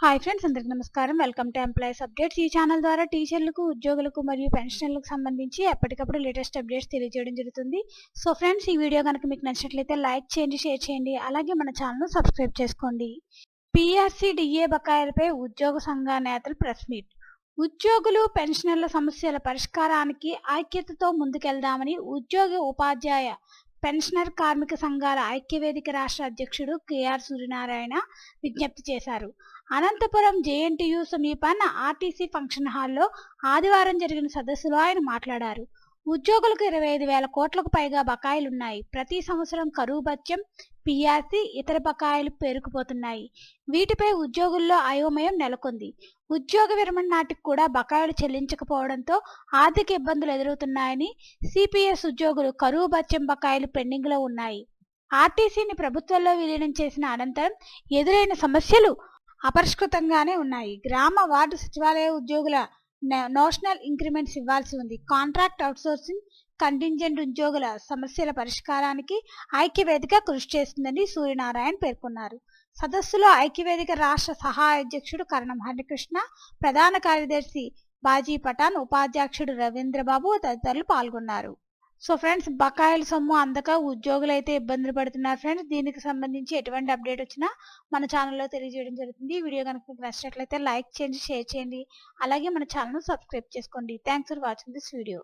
Hi friends, అందరికీ నమస్కారం. Welcome to employees updates. ఈ ఛానల్ ద్వారా టీచర్లకు, ఉద్యోగులకు మరియు పెన్షనర్లకు సంబంధించి ఎప్పటికప్పుడు లేటెస్ట్ అప్డేట్స్ తెలియజేయడం జరుగుతుంది. సో ఫ్రెండ్స్, ఈ వీడియో కనుక మీకు నచ్చినట్లయితే లైక్ చేయండి, షేర్ చేయండి. అలాగే మన ఛానల్ను సబ్స్క్రైబ్ చేసుకోండి. పీఆర్సీ డిఏ బకాయిలపై ఉద్యోగ సంఘ నేతలు ప్రెస్ మీట్. ఉద్యోగులు, పెన్షనర్ల సమస్యల పరిష్కారానికి ఐక్యతతో ముందుకెళ్దామని ఉద్యోగి, ఉపాధ్యాయ, పెన్షనర్, కార్మిక సంఘాల ఐక్యవేదిక రాష్ట్ర అధ్యక్షుడు కేఆర్ సూర్యనారాయణ విజ్ఞప్తి చేశారు. అనంతపురం జేఎన్టీయూ సమీపాన ఆర్టీసీ ఫంక్షన్ హాల్లో ఆదివారం జరిగిన సదస్సులో ఆయన మాట్లాడారు. ఉద్యోగులకు 25,000 కోట్లకు పైగా బకాయిలున్నాయి. ప్రతి సంవత్సరం కరువు భత్యం, పీఆర్సీ, ఇతర బకాయిలు పేరుకుపోతున్నాయి. వీటిపై ఉద్యోగుల్లో అయోమయం నెలకొంది. ఉద్యోగ విరమణ నాటికి కూడా బకాయిలు చెల్లించకపోవడంతో ఆర్థిక ఇబ్బందులు ఎదురవుతున్నాయని, సిపిఎస్ ఉద్యోగులు కరువు భత్యం బకాయిలు పెండింగ్లో ఉన్నాయి. ఆర్టీసీని ప్రభుత్వంలో విలీనం చేసిన అనంతరం ఎదురైన సమస్యలు అపరిష్కృతంగానే ఉన్నాయి. గ్రామ, వార్డు సచివాలయ ఉద్యోగుల నోషనల్ ఇంక్రిమెంట్స్ ఇవ్వాల్సి ఉంది. కాంట్రాక్ట్ అవుట్సోర్సింగ్, కంటింజెంట్ ఉద్యోగుల సమస్యల పరిష్కారానికి ఐక్యవేదిక కృషి చేస్తుందని సూర్యనారాయణ పేర్కొన్నారు. సదస్సులో ఐక్యవేదిక రాష్ట్ర సహాయ అధ్యక్షుడు కరణం హరికృష్ణ, ప్రధాన కార్యదర్శి బాజీ పఠాన్, ఉపాధ్యక్షుడు రవీంద్రబాబు తదితరులు పాల్గొన్నారు. సో ఫ్రెండ్స్, బకాయిల సొమ్ము అందక ఉద్యోగులు అయితే ఇబ్బందులు పడుతున్నారు ఫ్రెండ్స్. దీనికి సంబంధించి ఎటువంటి అప్డేట్ వచ్చినా మన ఛానల్లో తెలియజేయడం జరుగుతుంది. ఈ వీడియో కనుక మీకు నచ్చినట్లయితే లైక్ చేయండి, షేర్ చేయండి. అలాగే మన ఛానల్ను సబ్స్క్రైబ్ చేసుకోండి. Thanks for watching this video.